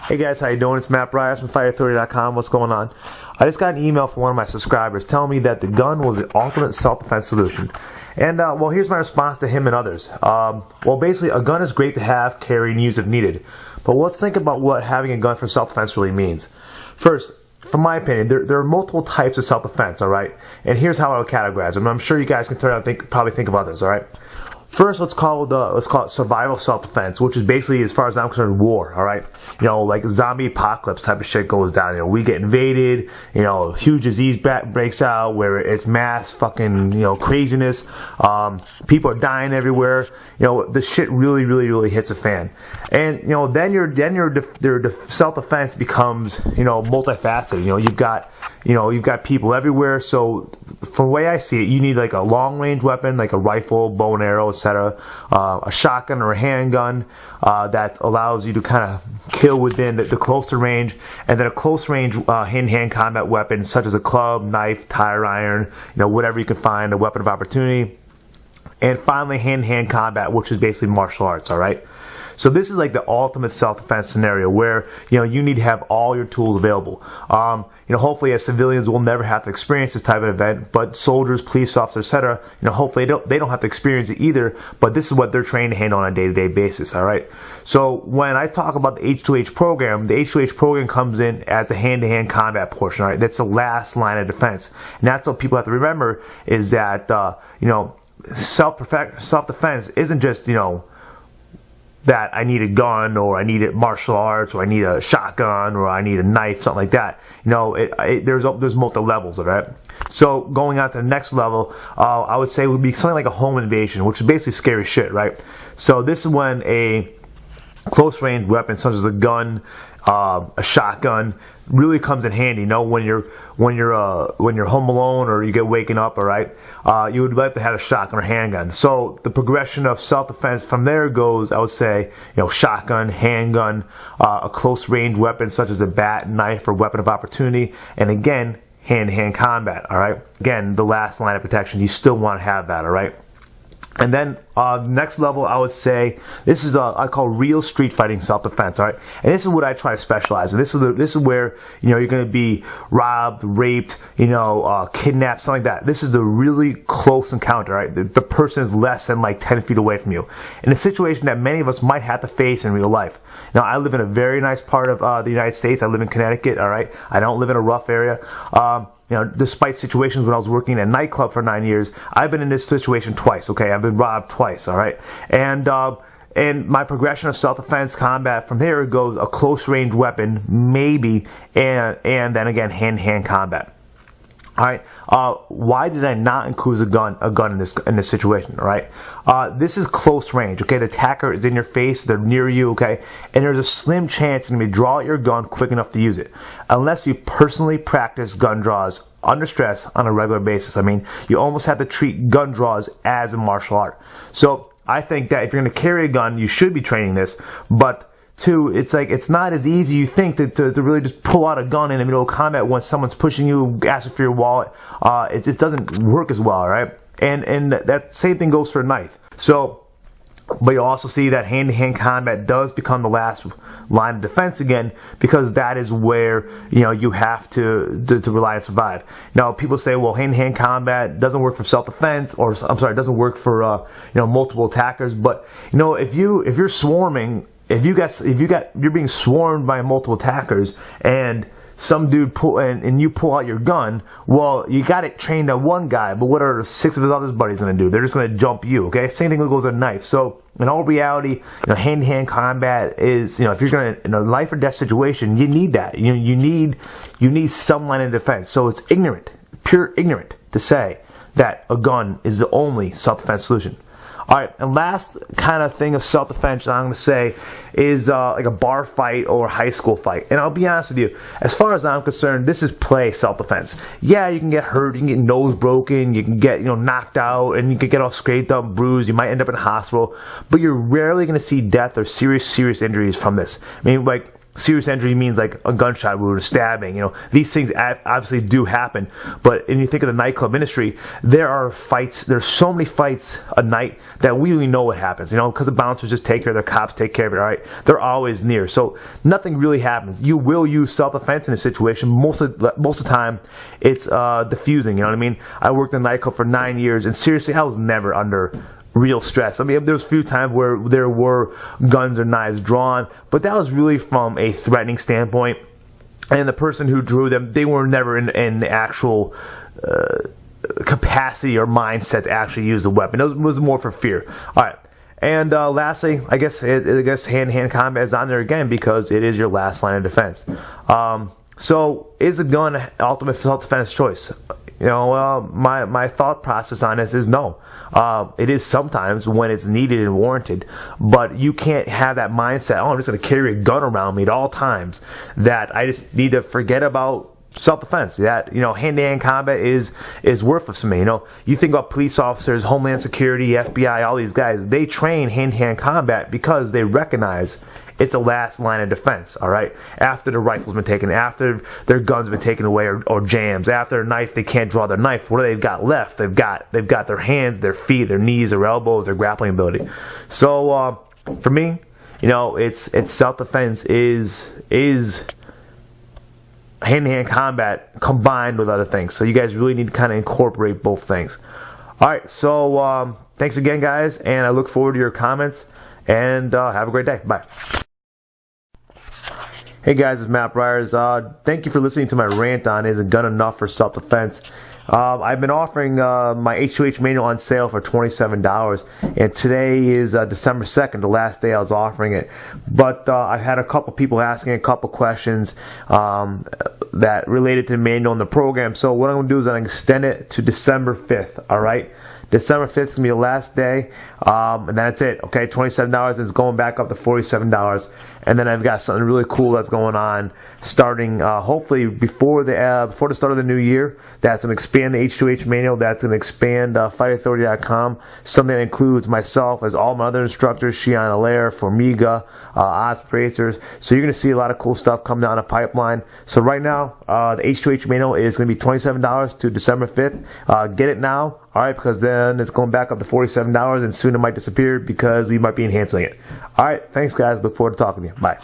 Hey guys, how you doing? It's Matt Bryars from FireAuthority.com. What's going on? I just got an email from one of my subscribers telling me that the gun was the ultimate self-defense solution. And, well, here's my response to him and others. Well, basically, a gun is great to have, carry, and use if needed. But let's think about what having a gun for self-defense really means. First, from my opinion, there are multiple types of self-defense, alright? And here's how I would categorize them. I'm sure you guys can probably think of others, alright? First, let's call it survival self-defense, which is basically, as far as I'm concerned, war, alright? You know, like zombie apocalypse type of shit goes down. You know, we get invaded, you know, huge disease breaks out where it's mass fucking, you know, craziness. People are dying everywhere. You know, the shit really hits a fan. And, you know, then your self-defense becomes, you know, multifaceted. You know, you've got people everywhere. So, from the way I see it, you need like a long-range weapon, like a rifle, bow and arrow, etc., a shotgun or a handgun that allows you to kind of kill within the closer range, and then a close-range hand-to-hand combat weapon such as a club, knife, tire iron, you know, whatever you can find, a weapon of opportunity, and finally hand-to-hand combat, which is basically martial arts. All right. So this is like the ultimate self-defense scenario where, you know, you need to have all your tools available. You know, hopefully as civilians we'll never have to experience this type of event, but soldiers, police officers, etc., you know, hopefully they don't have to experience it either, but this is what they're trained to handle on a day-to-day basis, all right? So when I talk about the H2H program, the H2H program comes in as the hand-to-hand combat portion, all right? That's the last line of defense. And that's what people have to remember is that, you know, self-defense isn't just, you know, that I need a gun, or I need a martial arts, or I need a shotgun, or I need a knife, something like that. You know, there's multiple levels of it. So going on to the next level, I would say would be something like a home invasion, which is basically scary shit, right? So this is when a close-range weapon, such as a gun, a shotgun, really comes in handy. You know, when you're home alone or you get waken up, all right, you would like to have a shotgun or handgun. So the progression of self-defense from there goes, I would say, you know, shotgun, handgun, a close-range weapon such as a bat, knife, or weapon of opportunity, and again, hand-to-hand combat. All right, again, the last line of protection. You still want to have that, all right. And then next level, I would say this is I call real street fighting self-defense. All right, and this is what I try to specialize in. This is where, you know, you're going to be robbed, raped, you know, kidnapped, something like that. This is the really close encounter. Right, the person is less than like 10 feet away from you, in a situation that many of us might have to face in real life. Now, I live in a very nice part of the United States. I live in Connecticut. All right, I don't live in a rough area. You know, despite situations when I was working at a nightclub for 9 years, I've been in this situation twice, okay? I've been robbed twice, all right? And my progression of self-defense combat from here goes a close-range weapon, maybe, and then again, hand-to-hand combat. All right. Why did I not include a gun in this situation? All right. This is close range. Okay. The attacker is in your face. They're near you. Okay. And there's a slim chance you're going to draw out your gun quick enough to use it, unless you personally practice gun draws under stress on a regular basis. I mean, you almost have to treat gun draws as a martial art. So I think that if you're going to carry a gun, you should be training this, but two, it's like it's not as easy you think to really just pull out a gun in the middle of combat when someone's pushing you, asking for your wallet. It doesn't work as well, right? And that same thing goes for a knife. So, but you also see that hand-to-hand combat does become the last line of defense again, because that is where, you know, you have to rely and survive. Now, people say, well, hand-to-hand combat doesn't work for self-defense, or I'm sorry, it doesn't work for you know, multiple attackers. But you know, if you're swarming. If you're being swarmed by multiple attackers and some dude and you pull out your gun, well, you got it trained on one guy, but what are 6 of his other buddies going to do? They're just going to jump you, okay? Same thing goes with a knife. So in all reality, you know, hand-to-hand combat is, you know, if you're going to, in a life or death situation, you need that. You need some line of defense. So it's pure ignorant to say that a gun is the only self-defense solution. Alright, and last kind of thing of self-defense I'm going to say is like a bar fight or high school fight. And I'll be honest with you, as far as I'm concerned, this is play self-defense. Yeah, you can get hurt, you can get nose broken, you can get, you know, knocked out, and you can get all scraped up, bruised, you might end up in a hospital, but you're rarely going to see death or serious injuries from this. I mean, like, serious injury means like a gunshot wound, stabbing. These things obviously do happen. But when you think of the nightclub industry, there are fights. There's so many fights a night that we don't even know what happens. Because the bouncers just take care of their cops, take care of it. All right, they're always near, so nothing really happens. You will use self-defense in a situation. Most of the time, it's diffusing. You know what I mean? I worked in a nightclub for 9 years, and seriously, I was never under real stress. I mean, there was a few times where there were guns or knives drawn, but that was really from a threatening standpoint. And the person who drew them, they were never in the actual capacity or mindset to actually use the weapon. It was more for fear. All right. And lastly, I guess hand-to-hand combat is on there again because it is your last line of defense. So is a gun ultimate self-defense choice? My thought process on this is no. It is sometimes when it's needed and warranted, but you can't have that mindset, I'm just going to carry a gun around me at all times, that I just need to forget about self-defense. That, hand-to-hand combat is worthless to me. You think about police officers, Homeland Security, FBI, all these guys, they train hand-to-hand combat because they recognize it's the last line of defense, all right? After the rifle's been taken, after their guns been taken away or jams, after a knife, they can't draw their knife. What do they've got left? They've got their hands, their feet, their knees, their elbows, their grappling ability. So for me, it's self-defense is hand-to-hand combat combined with other things. So you guys really need to kind of incorporate both things. All right, so thanks again, guys, and I look forward to your comments, and have a great day. Bye. Hey guys, it's Matt Briers. Thank you for listening to my rant on is a gun enough for self-defense. I've been offering my H2H manual on sale for $27, and today is December 2nd, the last day I was offering it. But I've had a couple people asking a couple questions that related to the manual and the program. So what I'm going to do is I'm going to extend it to December 5th, all right? December 5th is going to be the last day, and that's it, okay? $27 is going back up to $47. And then I've got something really cool that's going on starting hopefully before the start of the new year. That's going to expand the H2H manual. That's going to expand FightAuthority.com. Something that includes myself as all my other instructors, Shion Alaire, Formiga, Ospracers. So you're going to see a lot of cool stuff coming down the pipeline. So right now, the H2H manual is going to be $27 to December 5th. Get it now, all right, because then it's going back up to $47, and soon it might disappear because we might be enhancing it. All right, thanks, guys. Look forward to talking to you. Bye.